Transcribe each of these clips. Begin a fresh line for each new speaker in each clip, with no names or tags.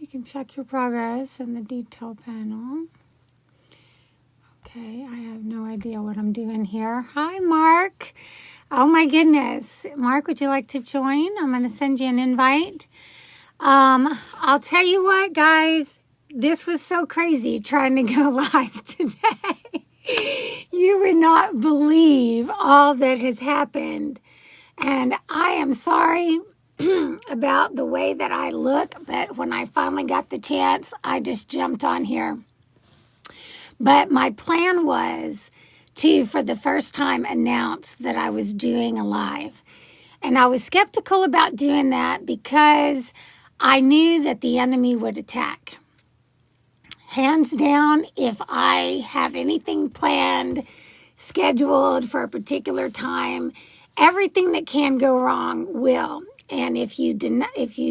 You can check your progress in the detail panel. Okay, I have no idea what I'm doing here. Hi, Mark. Oh, my goodness. Mark, would you like to join? I'm going to send you an invite. I'll tell you what, guys. This was so crazy trying to go live today. You would not believe all that has happened. And I am sorry about the way that I look, but when I finally got the chance, I just jumped on here. But my plan was to, for the first time, announce that I was doing a live. And I was skeptical about doing that because I knew that the enemy would attack. Hands down, if I have anything planned, scheduled for a particular time, everything that can go wrong will. And if you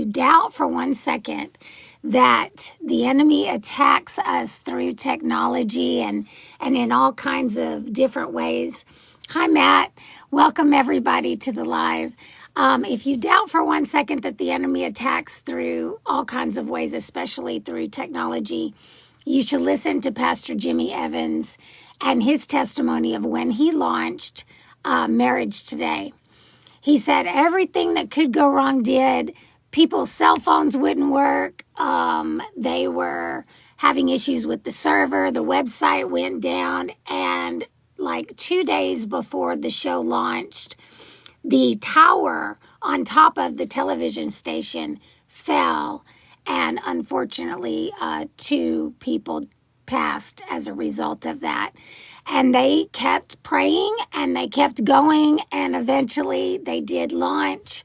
doubt for 1 second that the enemy attacks us through technology and in all kinds of different ways. Hi, Matt. Welcome, everybody, to the live. If you doubt for 1 second that the enemy attacks through all kinds of ways, especially through technology, you should listen to Pastor Jimmy Evans and his testimony of when he launched Marriage Today. He said everything that could go wrong did. People's cell phones wouldn't work. They were having issues with the server. The website went down. And like 2 days before the show launched, the tower on top of the television station fell. And unfortunately, 2 people passed as a result of that. And they kept praying and they kept going. And eventually they did launch.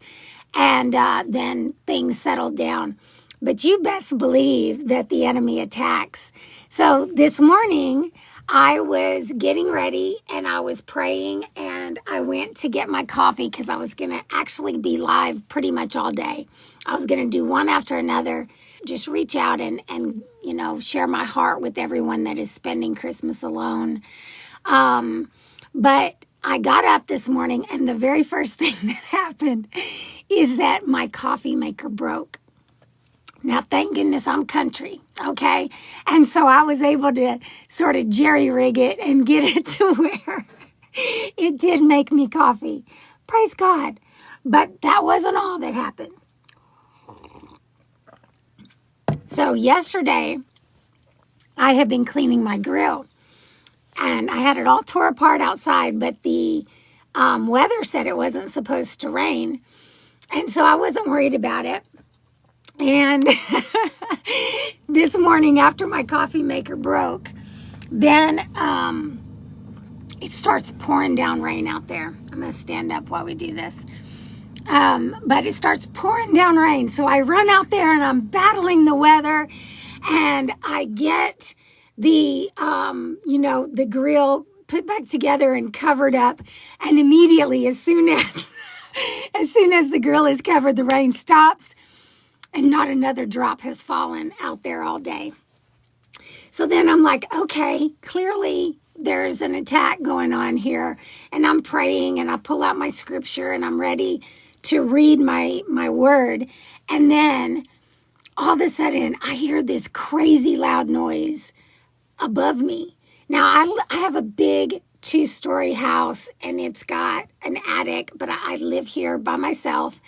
And then things settled down. But you best believe that the enemy attacks. So this morning, I was getting ready and I was praying and I went to get my coffee because I was going to actually be live pretty much all day. I was going to do one after another, just reach out and share my heart with everyone that is spending Christmas alone. But I got up this morning and the very first thing that happened is that my coffee maker broke. Now, thank goodness I'm country, okay? And so I was able to sort of jerry-rig it and get it to where it did make me coffee. Praise God. But that wasn't all that happened. So yesterday, I had been cleaning my grill. And I had it all tore apart outside, but the weather said it wasn't supposed to rain. And so I wasn't worried about it. And this morning after my coffee maker broke, then it starts pouring down rain out there. I'm going to stand up while we do this. But it starts pouring down rain. So I run out there and I'm battling the weather and I get the grill put back together and covered up. And immediately, as soon as the grill is covered, the rain stops and not another drop has fallen out there all day. So then I'm like, okay, clearly there's an attack going on here. And I'm praying and I pull out my scripture and I'm ready to read my word. And then all of a sudden I hear this crazy loud noise above me. Now, I have a big 2-story house and it's got an attic, but I live here by myself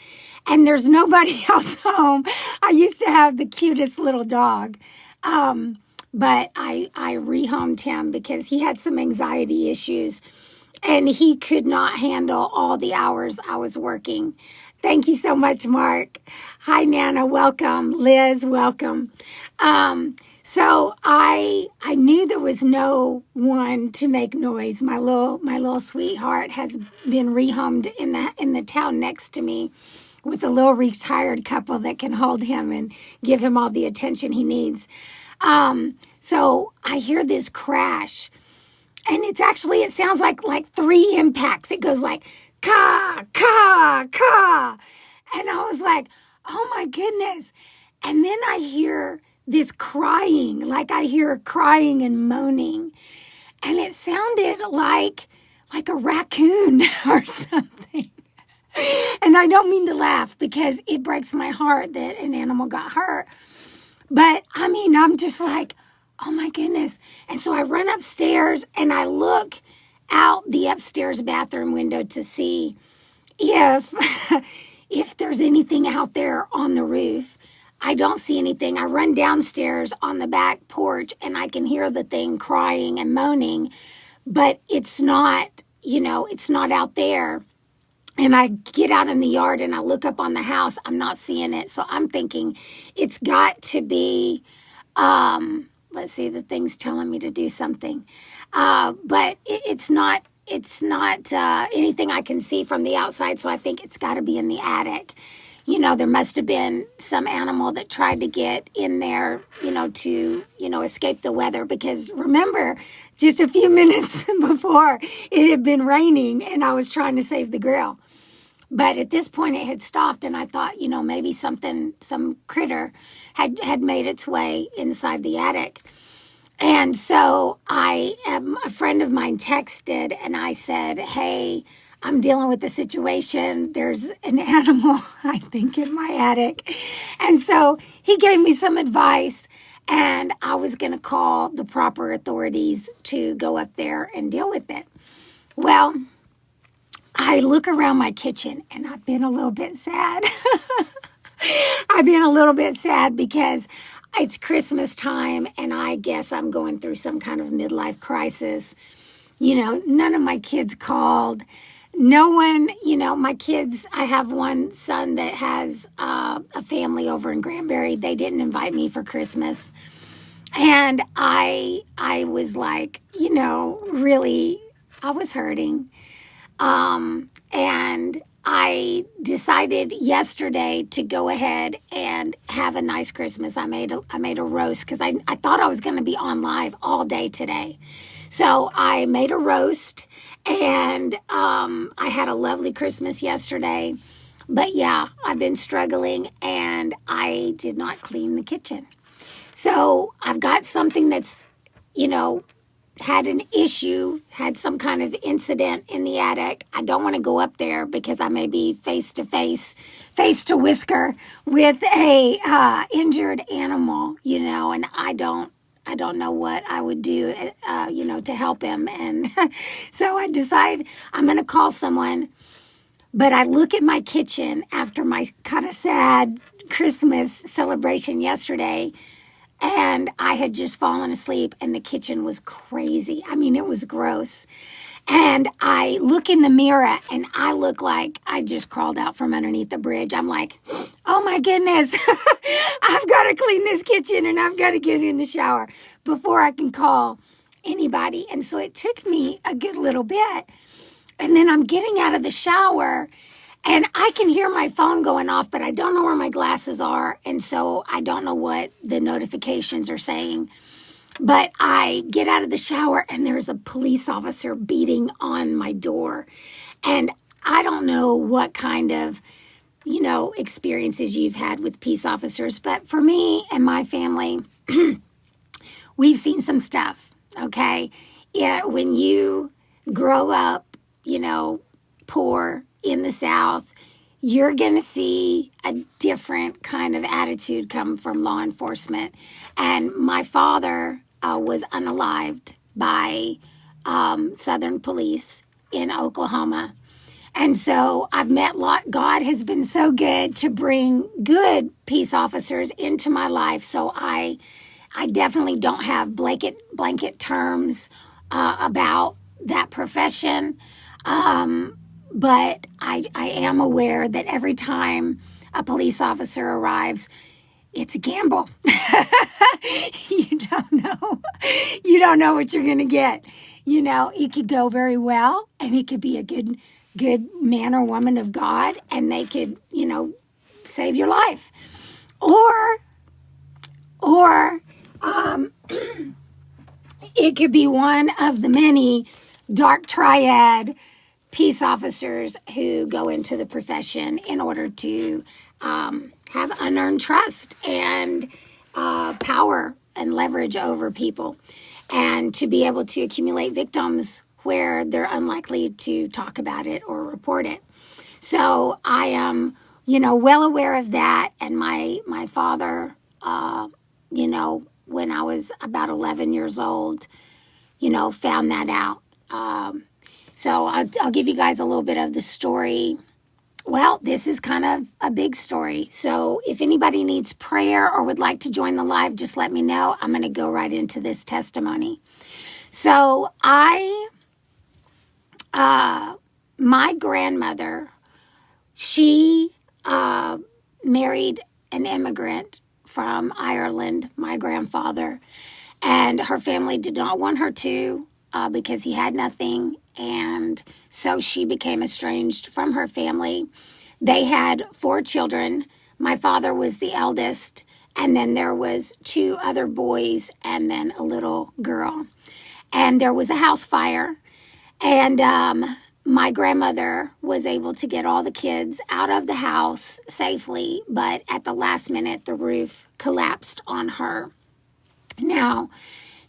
and there's nobody else home. I used to have the cutest little dog, but I rehomed him because he had some anxiety issues and he could not handle all the hours I was working. Thank you so much, Mark. Hi, Nana. Welcome. Liz, welcome. So I knew there was no one to make noise. My little sweetheart has been rehomed in the town next to me with a little retired couple that can hold him and give him all the attention he needs. So I hear this crash, and it sounds like 3 impacts. It goes like ka ka ka, and I was like, oh my goodness! And then I hear this crying, like I hear crying and moaning. And it sounded like a raccoon or something. And I don't mean to laugh because it breaks my heart that an animal got hurt. But I mean, I'm just like, oh my goodness. And so I run upstairs and I look out the upstairs bathroom window to see if if there's anything out there on the roof. I don't see anything. I run downstairs on the back porch and I can hear the thing crying and moaning, but it's not, it's not out there. And I get out in the yard and I look up on the house. I'm not seeing it. So I'm thinking it's got to be, let's see, the thing's telling me to do something. But it's not anything I can see from the outside. So I think it's got to be in the attic. There must have been some animal that tried to get in there, to, escape the weather. Because remember, just a few minutes before, it had been raining and I was trying to save the grill. But at this point, it had stopped, and I thought, maybe some critter had made its way inside the attic. And so a friend of mine texted, and I said, hey, I'm dealing with the situation. There's an animal, I think, in my attic. And so he gave me some advice, and I was going to call the proper authorities to go up there and deal with it. Well, I look around my kitchen, and I've been a little bit sad. I've been a little bit sad because it's Christmas time, and I guess I'm going through some kind of midlife crisis. None of my kids called. No one, my kids, I have one son that has a family over in Granbury. They didn't invite me for Christmas. And I was like, really, I was hurting. And I decided yesterday to go ahead and have a nice Christmas. I made a roast because I thought I was going to be on live all day today. So I made a roast, and I had a lovely Christmas yesterday. But yeah, I've been struggling, and I did not clean the kitchen. So I've got something that's, had an issue, had some kind of incident in the attic. I don't want to go up there because I may be face to whisker with a injured animal, and I don't know what I would do, to help him. And so I decide I'm going to call someone. But I look at my kitchen after my kind of sad Christmas celebration yesterday, and I had just fallen asleep, and the kitchen was crazy. I mean, it was gross. And I look in the mirror, and I look like I just crawled out from underneath the bridge. I'm like, oh my goodness, I've got to clean this kitchen, and I've got to get in the shower before I can call anybody. And so it took me a good little bit. And then I'm getting out of the shower, and I can hear my phone going off, but I don't know where my glasses are. And so I don't know what the notifications are saying. But I get out of the shower, and there's a police officer beating on my door. And I don't know what kind of, experiences you've had with peace officers. But for me and my family, we've seen some stuff, okay? Yeah, when you grow up, poor in the South, you're going to see a different kind of attitude come from law enforcement. And my father was unalived by Southern police in Oklahoma. And so I've met God has been so good to bring good peace officers into my life. So I definitely don't have blanket terms about that profession. But I am aware that every time a police officer arrives, it's a gamble. You don't know. You don't know what you're going to get. It could go very well, and it could be a good man or woman of God, and they could, save your life. Or it could be one of the many dark triad peace officers who go into the profession in order to have unearned trust and power and leverage over people, and to be able to accumulate victims where they're unlikely to talk about it or report it. So I am, well aware of that. And my father when I was about 11 years old, found that out. So I'll give you guys a little bit of the story. Well, this is kind of a big story. So if anybody needs prayer or would like to join the live, just let me know. I'm going to go right into this testimony. So my grandmother, she married an immigrant from Ireland, my grandfather, and her family did not want her to because he had nothing, and so she became estranged from her family. They had 4 children. My father was the eldest, and then there was 2 other boys and then a little girl. And there was a house fire, and my grandmother was able to get all the kids out of the house safely, but at the last minute, the roof collapsed on her. Now,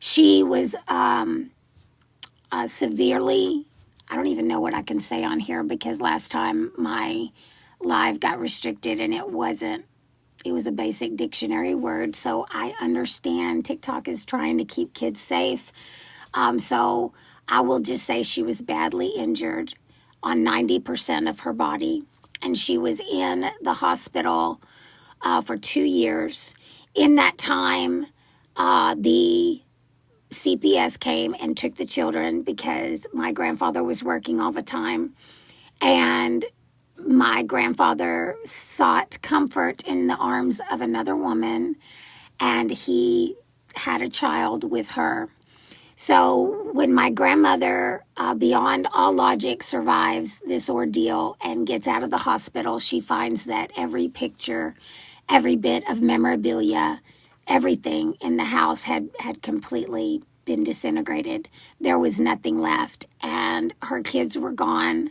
she was severely, I don't even know what I can say on here because last time my live got restricted and it was a basic dictionary word. So I understand TikTok is trying to keep kids safe. So I will just say she was badly injured on 90% of her body. And she was in the hospital for 2 years. In that time, the CPS came and took the children because my grandfather was working all the time. And my grandfather sought comfort in the arms of another woman, and he had a child with her. So when my grandmother, beyond all logic, survives this ordeal and gets out of the hospital, she finds that every picture, every bit of memorabilia, everything in the house had completely been disintegrated. There was nothing left, and her kids were gone.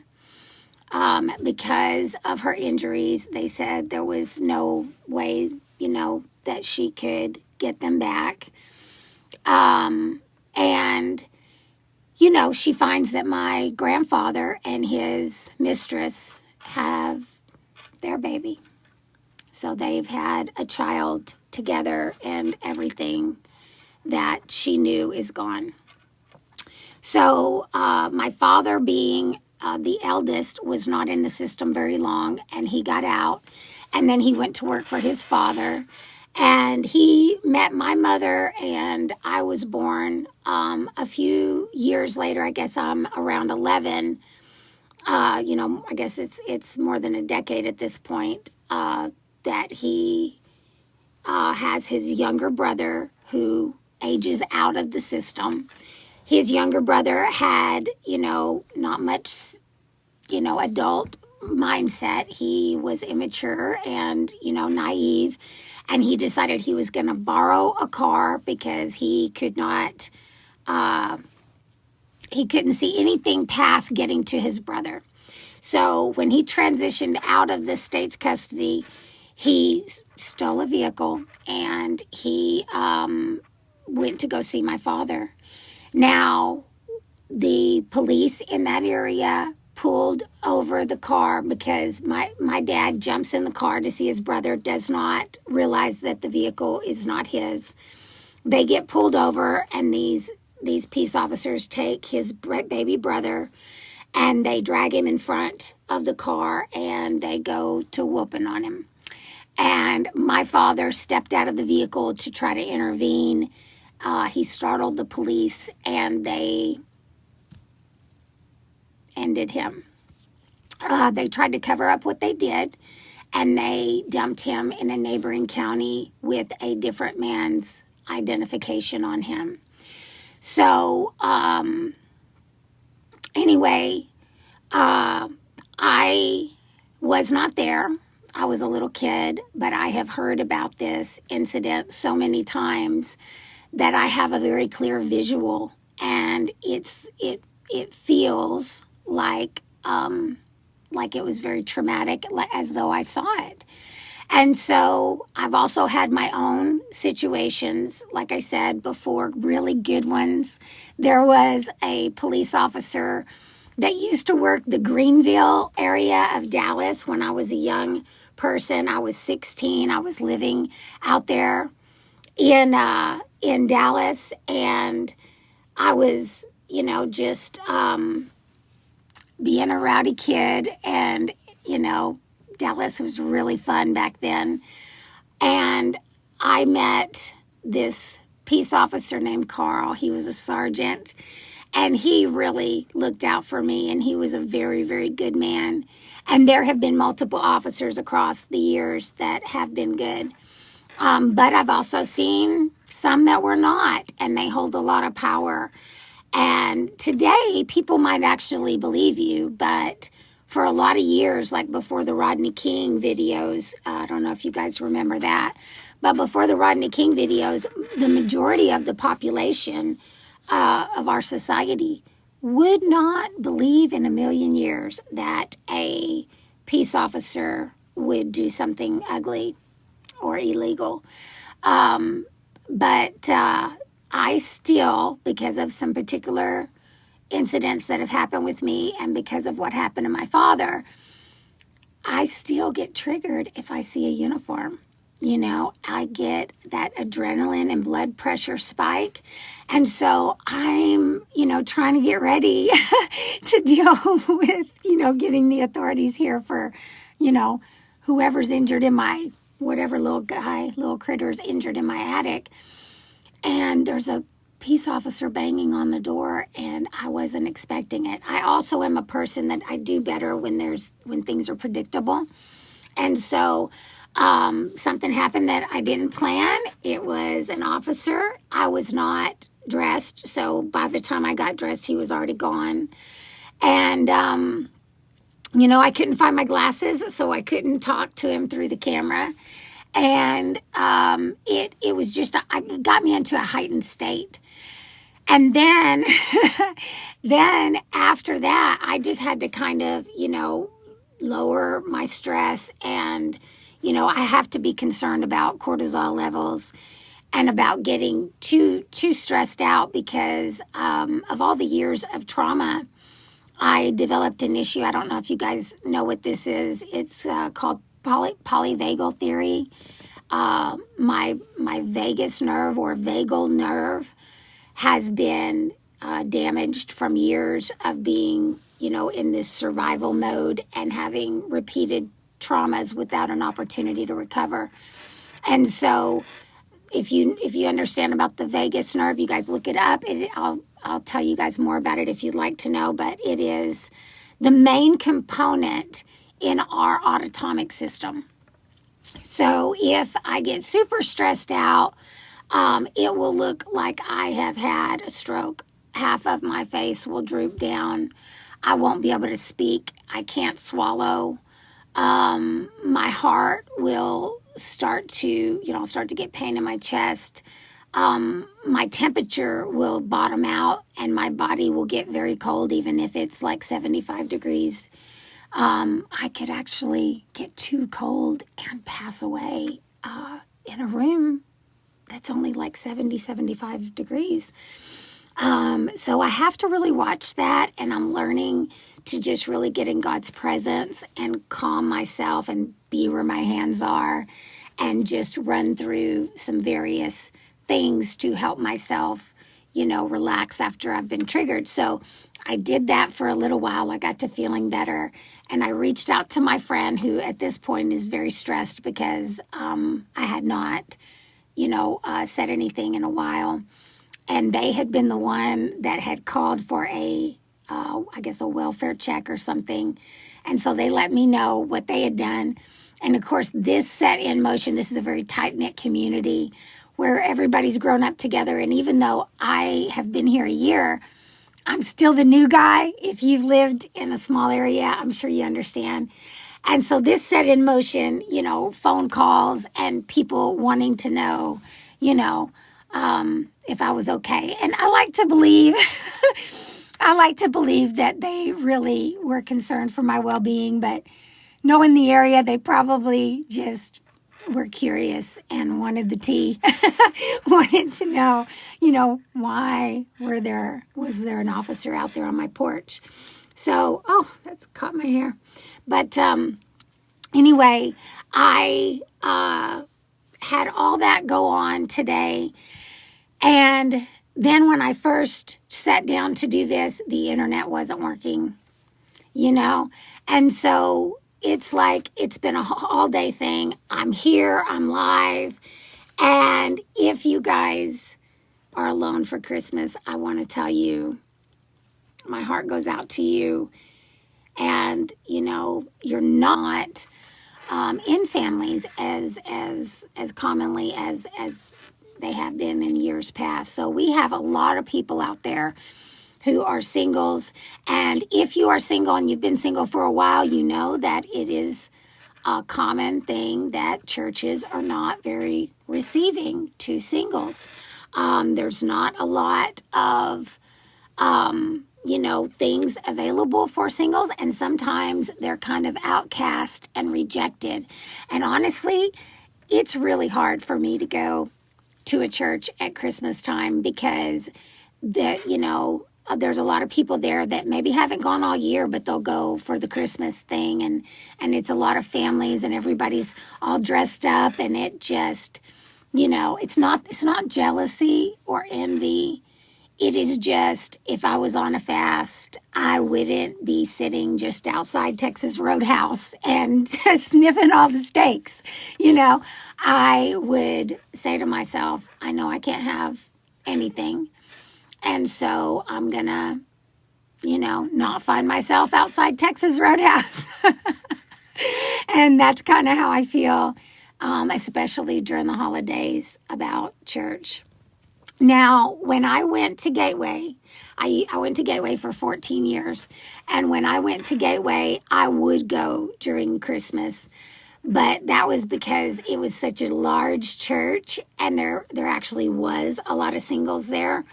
Because of her injuries, they said there was no way, that she could get them back. And, she finds that my grandfather and his mistress have their baby. So they've had a child together, and everything that she knew is gone. So my father, being the eldest, was not in the system very long, and he got out, and then he went to work for his father, and he met my mother, and I was born a few years later. I guess I'm around 11. I guess it's more than a decade at this point that he has his younger brother who ages out of the system. His younger brother had, not much, adult mindset. He was immature and, naive. And he decided he was going to borrow a car because he couldn't see anything past getting to his brother. So when he transitioned out of the state's custody, he stole a vehicle and he went to go see my father. Now, the police in that area pulled over the car because my dad jumps in the car to see his brother, does not realize that the vehicle is not his. They get pulled over, and these peace officers take his baby brother and they drag him in front of the car and they go to whooping on him. And my father stepped out of the vehicle to try to intervene. He startled the police, and they ended him. They tried to cover up what they did, and they dumped him in a neighboring county with a different man's identification on him. So, anyway, I was not there. I was a little kid, but I have heard about this incident so many times that I have a very clear visual, and it feels like it was very traumatic, as though I saw it. And so I've also had my own situations, like I said before, really good ones. There was a police officer that used to work the Greenville area of Dallas when I was a young person. I was 16. I was living out there. in Dallas, and I was, just being a rowdy kid, and Dallas was really fun back then. And I met this peace officer named Carl. He was a sergeant, and he really looked out for me, and he was a very, very good man. And there have been multiple officers across the years that have been good. But I've also seen some that were not, and they hold a lot of power. And today, people might actually believe you, but for a lot of years, like before the Rodney King videos, I don't know if you guys remember that, but before the Rodney King videos, the majority of the population of our society would not believe in a million years that a peace officer would do something ugly or illegal. But I still, because of some particular incidents that have happened with me and because of what happened to my father, I still get triggered if I see a uniform. I get that adrenaline and blood pressure spike. And so I'm, trying to get ready to deal with, getting the authorities here for, whoever's injured in my, whatever little critter's injured in my attic. And there's a peace officer banging on the door, and I wasn't expecting it. I also am a person that I do better when things are predictable. And so something happened that I didn't plan. It was an officer. I was not dressed. So by the time I got dressed, he was already gone. And, I couldn't find my glasses, so I couldn't talk to him through the camera. And it was just, it got me into a heightened state. And then, then after that, I just had to kind of, lower my stress. And, I have to be concerned about cortisol levels and about getting too stressed out because of all the years of trauma. I developed an issue. I don't know if you guys know what this is. It's called polyvagal theory. My vagus nerve or vagal nerve has been damaged from years of being, in this survival mode and having repeated traumas without an opportunity to recover. And so if you understand about the vagus nerve, you guys look it up. I'll tell you guys more about it if you'd like to know, but it is the main component in our autonomic system. So if I get super stressed out, it will look like I have had a stroke. Half of my face will droop down. I won't be able to speak. I can't swallow. My heart will start to get pain in my chest. My temperature will bottom out and my body will get very cold, even if it's like 75 degrees. I could actually get too cold and pass away in a room that's only like 70, 75 degrees. So I have to really watch that, and I'm learning to just really get in God's presence and calm myself and be where my hands are and just run through some various things to help myself, relax after I've been triggered. So I did that for a little while. I got to feeling better, and I reached out to my friend who at this point is very stressed because I had not, said anything in a while. And they had been the one that had called for a welfare check or something. And so they let me know what they had done. And of course, this set in motion, this is a very tight-knit community where everybody's grown up together. And even though I have been here a year, I'm still the new guy. If you've lived in a small area, I'm sure you understand. And so this set in motion, phone calls and people wanting to know, if I was okay. And I like to believe that they really were concerned for my well-being, but knowing the area, they probably just were curious and wanted the tea, wanted to know, why was there an officer out there on my porch? So, that's caught my hair. But anyway, I had all that go on today. And then when I first sat down to do this, the internet wasn't working, you know? And so it's like it's been a all day thing. I'm here, I'm live. And if you guys are alone for Christmas, I want to tell you, my heart goes out to you. And, you know, you're not in families as commonly as they have been in years past. So we have a lot of people out there who are singles. And if you are single and you've been single for a while, you know that it is a common thing that churches are not very receiving to singles. There's not a lot of, things available for singles, and sometimes they're kind of outcast and rejected. And honestly, it's really hard for me to go to a church at Christmas time because there's a lot of people there that maybe haven't gone all year, but they'll go for the Christmas thing, and it's a lot of families and everybody's all dressed up, and it just, it's not jealousy or envy. It is just, if I was on a fast, I wouldn't be sitting just outside Texas Roadhouse and sniffing all the steaks. I would say to myself, I know I can't have anything. And so I'm going to, not find myself outside Texas Roadhouse. And that's kind of how I feel, especially during the holidays, about church. Now, when I went to Gateway, I went to Gateway for 14 years. And when I went to Gateway, I would go during Christmas. But that was because it was such a large church, and there actually was a lot of singles there.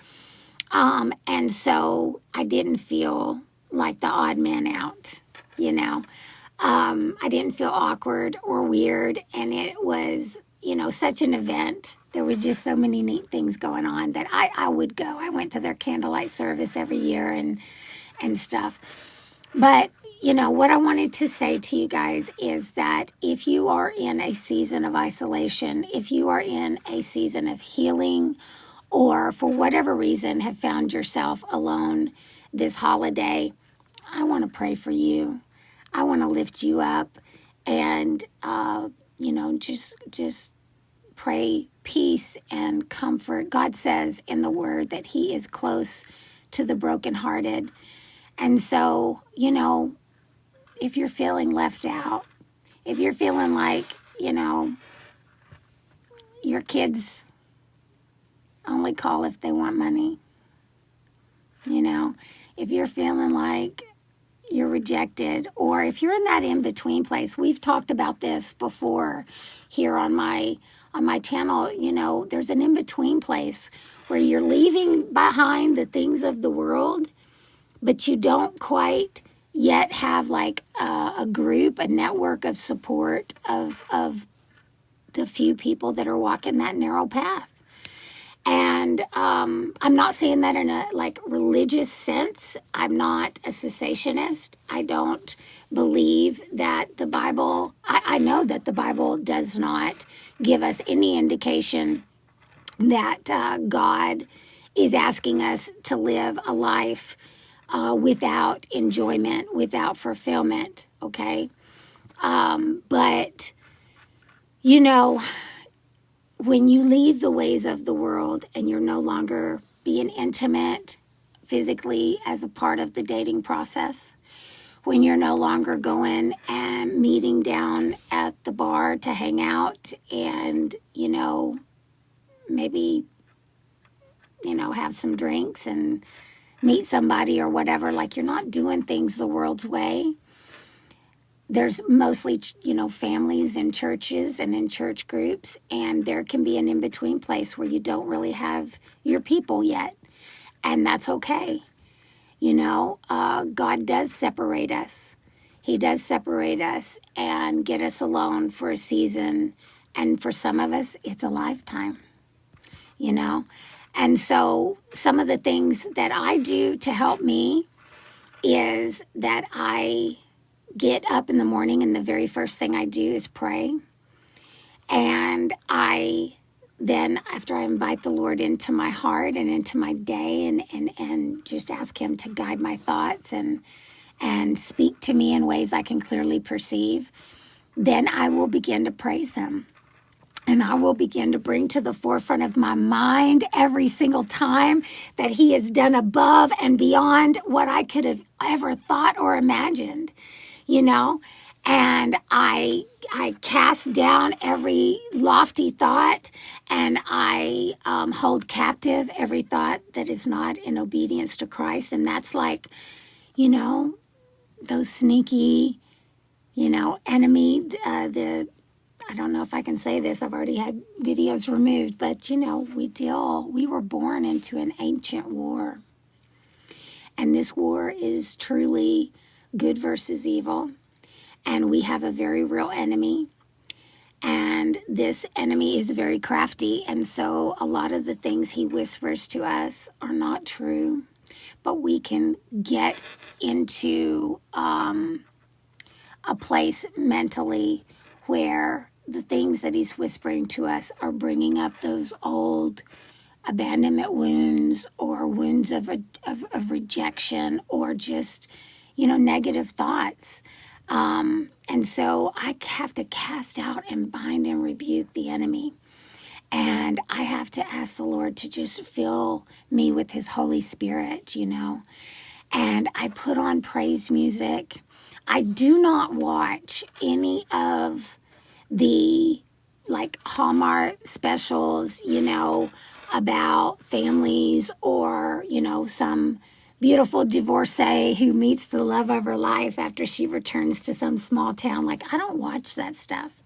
And so I didn't feel like the odd man out, I didn't feel awkward or weird. And it was, such an event. There was just so many neat things going on that I would go. I went to their candlelight service every year and stuff. But, what I wanted to say to you guys is that if you are in a season of isolation, if you are in a season of healing, or for whatever reason have found yourself alone this holiday, I want to pray for you. I want to lift you up and, just pray peace and comfort. God says in the word that he is close to the brokenhearted. And so, if you're feeling left out, if you're feeling like, your kids only call if they want money, if you're feeling like you're rejected, or if you're in that in-between place. We've talked about this before here on my channel. There's an in-between place where you're leaving behind the things of the world, but you don't quite yet have like a group, a network of support of the few people that are walking that narrow path. And I'm not saying that in a religious sense. I'm not a cessationist. I don't believe that the Bible, I know that the Bible does not give us any indication that God is asking us to live a life without enjoyment, without fulfillment, okay? But, when you leave the ways of the world and you're no longer being intimate physically as a part of the dating process, when you're no longer going and meeting down at the bar to hang out and, maybe, have some drinks and meet somebody or whatever, like you're not doing things the world's way. There's mostly, families in churches and in church groups, and there can be an in-between place where you don't really have your people yet, and that's okay. God does separate us. He does separate us and get us alone for a season, and for some of us, it's a lifetime, And so some of the things that I do to help me is that I get up in the morning and the very first thing I do is pray. And then after I invite the Lord into my heart and into my day and just ask him to guide my thoughts and speak to me in ways I can clearly perceive, then I will begin to praise him. And I will begin to bring to the forefront of my mind every single time that he has done above and beyond what I could have ever thought or imagined, you know? And I cast down every lofty thought, and I hold captive every thought that is not in obedience to Christ. And that's like, you know, those sneaky, you know, enemy, I don't know if I can say this. I've already had videos removed, but you know, we were born into an ancient war. And this war is truly good versus evil. And we have a very real enemy. And this enemy is very crafty. And so a lot of the things he whispers to us are not true. But we can get into a place mentally where the things that he's whispering to us are bringing up those old abandonment wounds or wounds of rejection or just, you know, negative thoughts. And so I have to cast out and bind and rebuke the enemy. And I have to ask the Lord to just fill me with his Holy Spirit, you know. And I put on praise music. I do not watch any of the like Hallmark specials, you know, about families or, you know, some beautiful divorcee who meets the love of her life after she returns to some small town. Like, I don't watch that stuff.